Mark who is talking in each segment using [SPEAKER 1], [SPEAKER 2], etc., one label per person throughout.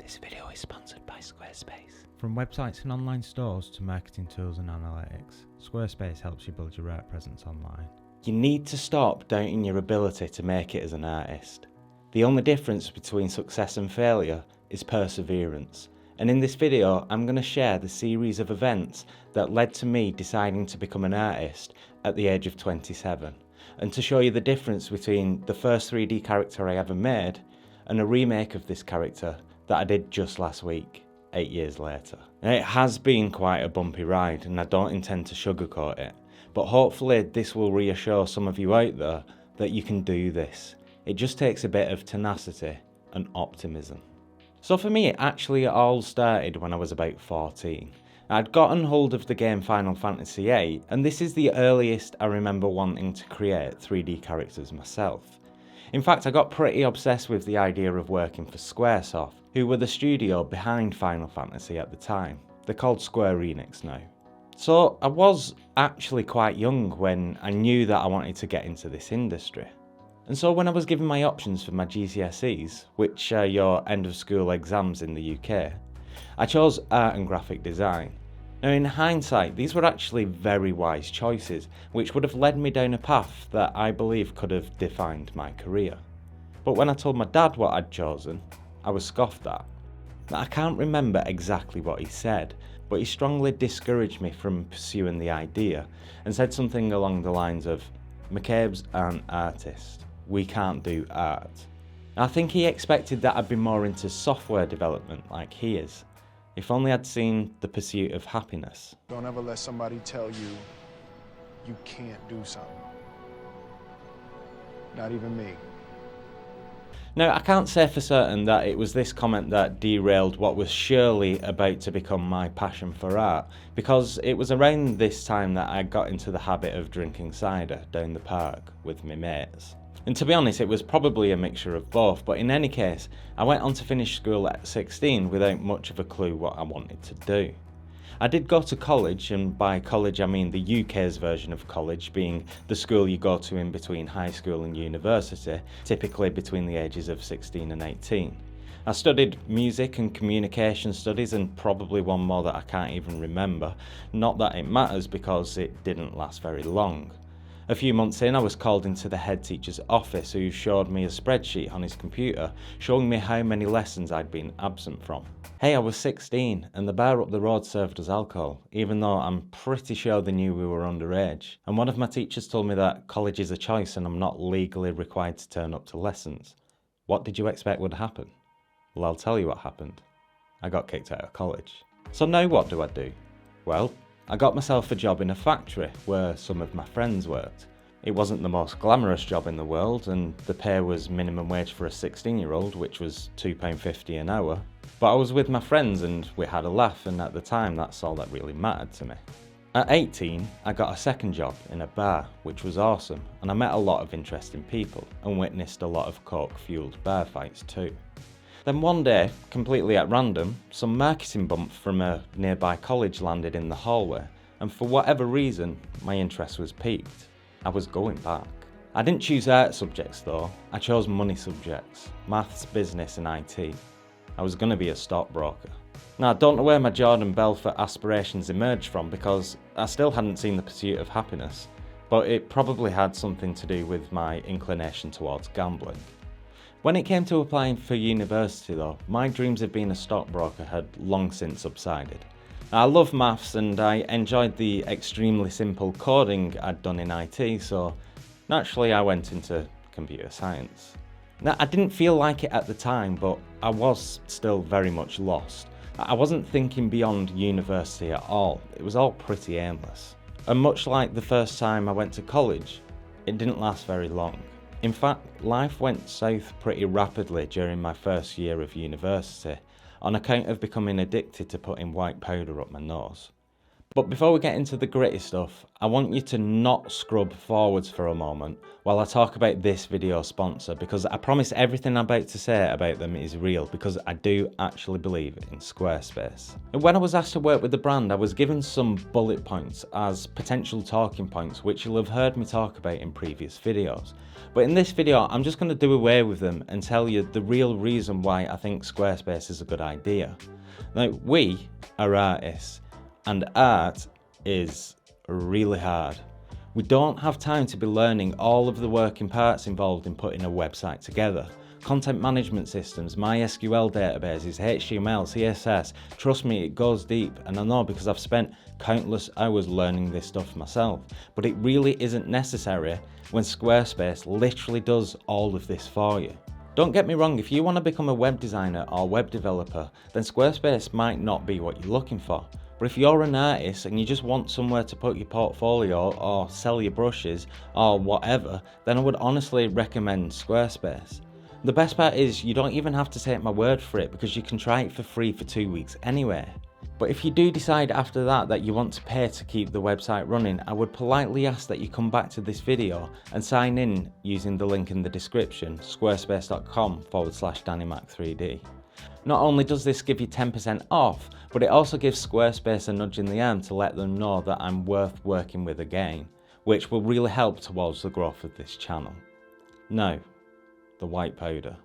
[SPEAKER 1] This video is sponsored by Squarespace.
[SPEAKER 2] From websites and online stores to marketing tools and analytics, Squarespace helps you build your art presence online.
[SPEAKER 1] You need to stop doubting your ability to make it as an artist. The only difference between success and failure is perseverance. And in this video, I'm going to share the series of events that led to me deciding to become an artist at the age of 27, and to show you the difference between the first 3D character I ever made and a remake of this character that I did just last week, 8 years later. Now, it has been quite a bumpy ride, and I don't intend to sugarcoat it, but hopefully this will reassure some of you out there that you can do this. It just takes a bit of tenacity and optimism. So for me, it actually all started when I was about 14. I'd gotten hold of the game Final Fantasy VIII, and this is the earliest I remember wanting to create 3D characters myself. In fact, I got pretty obsessed with the idea of working for Squaresoft, who were the studio behind Final Fantasy at the time. They're called Square Enix now. So I was actually quite young when I knew that I wanted to get into this industry. And so when I was given my options for my GCSEs, which are your end of school exams in the UK, I chose art and graphic design. Now in hindsight, these were actually very wise choices, which would have led me down a path that I believe could have defined my career. But when I told my dad what I'd chosen, I was scoffed at. Now, I can't remember exactly what he said, but he strongly discouraged me from pursuing the idea and said something along the lines of, "McCabe's an artist. We can't do art." Now, I think he expected that I'd be more into software development like he is. If only I'd seen The Pursuit of Happiness.
[SPEAKER 3] Don't ever let somebody tell you you can't do something. Not even me.
[SPEAKER 1] Now, I can't say for certain that it was this comment that derailed what was surely about to become my passion for art, because it was around this time that I got into the habit of drinking cider down the park with my mates. And to be honest, it was probably a mixture of both, but in any case, I went on to finish school at 16 without much of a clue what I wanted to do. I did go to college, and by college I mean the UK's version of college, being the school you go to in between high school and university, typically between the ages of 16 and 18. I studied music and communication studies, and probably one more that I can't even remember. Not that it matters, because it didn't last very long. A few months in, I was called into the head teacher's office, who showed me a spreadsheet on his computer showing me how many lessons I'd been absent from. Hey, I was 16 and the bar up the road served us alcohol, even though I'm pretty sure they knew we were underage. And one of my teachers told me that college is a choice and I'm not legally required to turn up to lessons. What did you expect would happen? Well, I'll tell you what happened. I got kicked out of college. So now what do I do? Well, I got myself a job in a factory where some of my friends worked. It wasn't the most glamorous job in the world, and the pay was minimum wage for a 16-year-old, which was £2.50 an hour. But I was with my friends and we had a laugh, and at the time that's all that really mattered to me. At 18, I got a second job in a bar, which was awesome, and I met a lot of interesting people and witnessed a lot of coke-fueled bar fights too. Then one day, completely at random, some marketing bump from a nearby college landed in the hallway, and for whatever reason, my interest was piqued. I was going back. I didn't choose art subjects though, I chose money subjects, maths, business and IT. I was going to be a stockbroker. Now, I don't know where my Jordan Belfort aspirations emerged from, because I still hadn't seen The Pursuit of Happiness, but it probably had something to do with my inclination towards gambling. When it came to applying for university though, my dreams of being a stockbroker had long since subsided. I love maths and I enjoyed the extremely simple coding I'd done in IT, so naturally I went into computer science. Now, I didn't feel like it at the time, but I was still very much lost. I wasn't thinking beyond university at all, it was all pretty aimless. And much like the first time I went to college, it didn't last very long. In fact, life went south pretty rapidly during my first year of university, on account of becoming addicted to putting white powder up my nose. But before we get into the gritty stuff, I want you to not scrub forwards for a moment while I talk about this video sponsor, because I promise everything I'm about to say about them is real, because I do actually believe in Squarespace. And when I was asked to work with the brand, I was given some bullet points as potential talking points, which you'll have heard me talk about in previous videos. But in this video, I'm just going to do away with them and tell you the real reason why I think Squarespace is a good idea. Now, we are artists, and art is really hard. We don't have time to be learning all of the working parts involved in putting a website together. Content management systems, MySQL databases, HTML, CSS, trust me, it goes deep, and I know because I've spent countless hours learning this stuff myself. But it really isn't necessary when Squarespace literally does all of this for you. Don't get me wrong, if you want to become a web designer or web developer, then Squarespace might not be what you're looking for. But if you're an artist and you just want somewhere to put your portfolio or sell your brushes or whatever, then I would honestly recommend Squarespace. The best part is you don't even have to take my word for it, because you can try it for free for 2 weeks anyway. But if you do decide after that you want to pay to keep the website running, I would politely ask that you come back to this video and sign in using the link in the description, squarespace.com/DannyMac3D. Not only does this give you 10% off, but it also gives Squarespace a nudge in the arm to let them know that I'm worth working with again, which will really help towards the growth of this channel. Now, the white powder.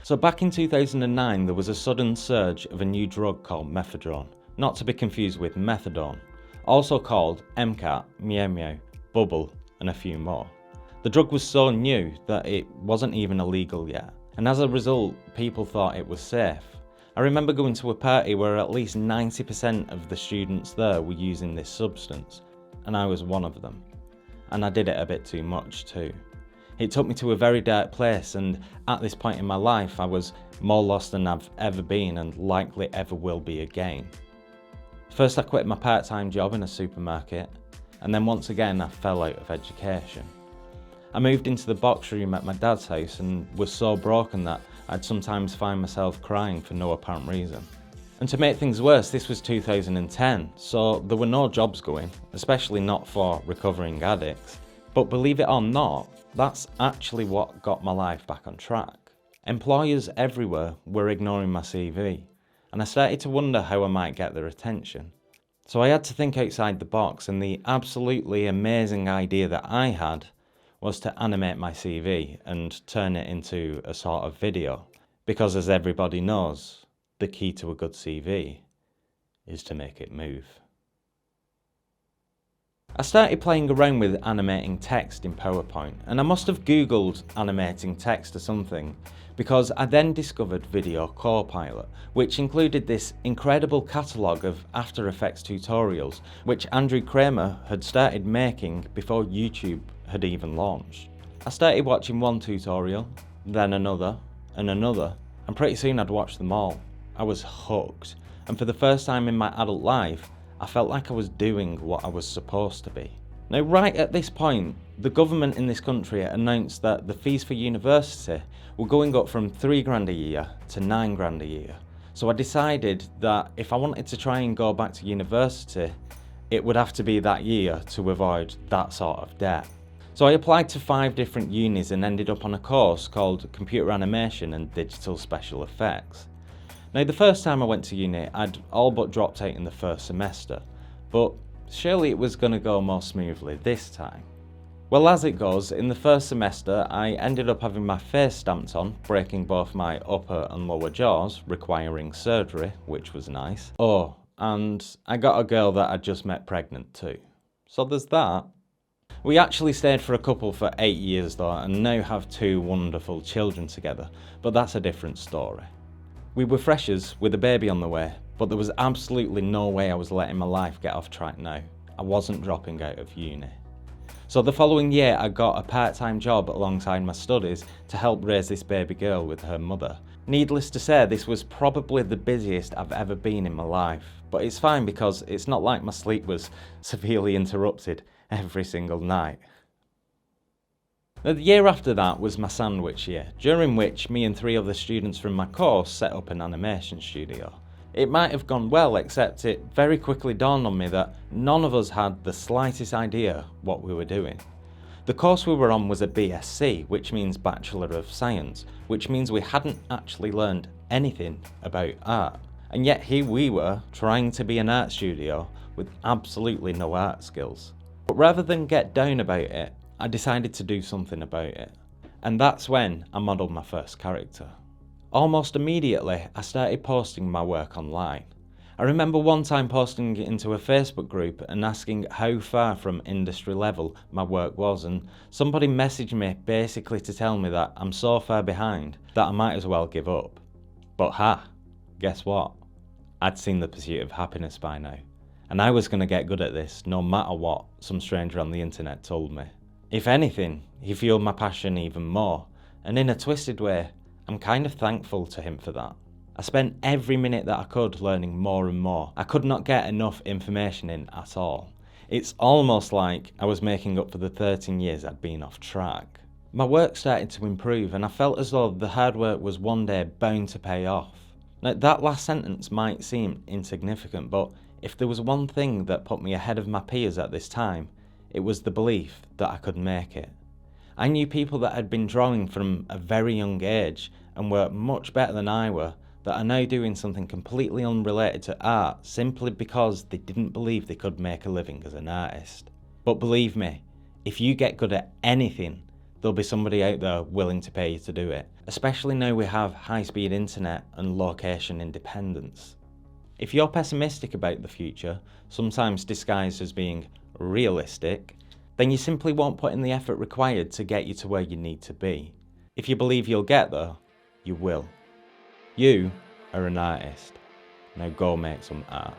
[SPEAKER 1] So back in 2009, there was a sudden surge of a new drug called methadone, not to be confused with methadone, also called MCAT, Meow Meow, Bubble, and a few more. The drug was so new that it wasn't even illegal yet, and as a result, people thought it was safe. I remember going to a party where at least 90% of the students there were using this substance, and I was one of them. And I did it a bit too much too. It took me to a very dark place, and at this point in my life, I was more lost than I've ever been and likely ever will be again. First I quit my part-time job in a supermarket, and then once again I fell out of education. I moved into the box room at my dad's house and was so broken that I'd sometimes find myself crying for no apparent reason. And to make things worse, this was 2010, so there were no jobs going, especially not for recovering addicts. But believe it or not, that's actually what got my life back on track. Employers everywhere were ignoring my CV, and I started to wonder how I might get their attention. So I had to think outside the box, and the absolutely amazing idea that I had was to animate my CV and turn it into a sort of video. Because as everybody knows, the key to a good CV is to make it move. I started playing around with animating text in PowerPoint, and I must have googled animating text or something, because I then discovered Video Copilot, which included this incredible catalogue of After Effects tutorials, which Andrew Kramer had started making before YouTube had even launched. I started watching one tutorial, then another, and another, and pretty soon I'd watched them all. I was hooked, and for the first time in my adult life, I felt like I was doing what I was supposed to be. Now, right at this point, the government in this country announced that the fees for university were going up from £3,000 a year to £9,000 a year. So I decided that if I wanted to try and go back to university, it would have to be that year to avoid that sort of debt. So I applied to 5 different unis and ended up on a course called Computer Animation and Digital Special Effects. Now, the first time I went to uni, I'd all but dropped out in the first semester, but surely it was going to go more smoothly this time. Well, as it goes, in the first semester, I ended up having my face stamped on, breaking both my upper and lower jaws, requiring surgery, which was nice. Oh, and I got a girl that I'd just met pregnant too. So there's that. We actually stayed for a couple for 8 years though, and now have 2 wonderful children together, but that's a different story. We were freshers with a baby on the way, but there was absolutely no way I was letting my life get off track now. I wasn't dropping out of uni. So the following year I got a part-time job alongside my studies to help raise this baby girl with her mother. Needless to say, this was probably the busiest I've ever been in my life, but it's fine because it's not like my sleep was severely interrupted every single night. Now, the year after that was my sandwich year, during which me and 3 other students from my course set up an animation studio. It might have gone well, except it very quickly dawned on me that none of us had the slightest idea what we were doing. The course we were on was a BSc, which means Bachelor of Science, which means we hadn't actually learned anything about art. And yet here we were, trying to be an art studio with absolutely no art skills. But rather than get down about it, I decided to do something about it. And that's when I modelled my first character. Almost immediately, I started posting my work online. I remember one time posting it into a Facebook group and asking how far from industry level my work was, and somebody messaged me basically to tell me that I'm so far behind that I might as well give up. But guess what? I'd seen The Pursuit of Happiness by now, and I was going to get good at this no matter what some stranger on the internet told me. If anything, he fueled my passion even more, and in a twisted way, I'm kind of thankful to him for that. I spent every minute that I could learning more and more. I could not get enough information in at all. It's almost like I was making up for the 13 years I'd been off track. My work started to improve, and I felt as though the hard work was one day bound to pay off. Now, that last sentence might seem insignificant, but if there was one thing that put me ahead of my peers at this time, it was the belief that I could make it. I knew people that had been drawing from a very young age and were much better than I were, that are now doing something completely unrelated to art simply because they didn't believe they could make a living as an artist. But believe me, if you get good at anything, there'll be somebody out there willing to pay you to do it, especially now we have high-speed internet and location independence. If you're pessimistic about the future, sometimes disguised as being realistic, then you simply won't put in the effort required to get you to where you need to be. If you believe you'll get there, you will. You are an artist. Now go make some art.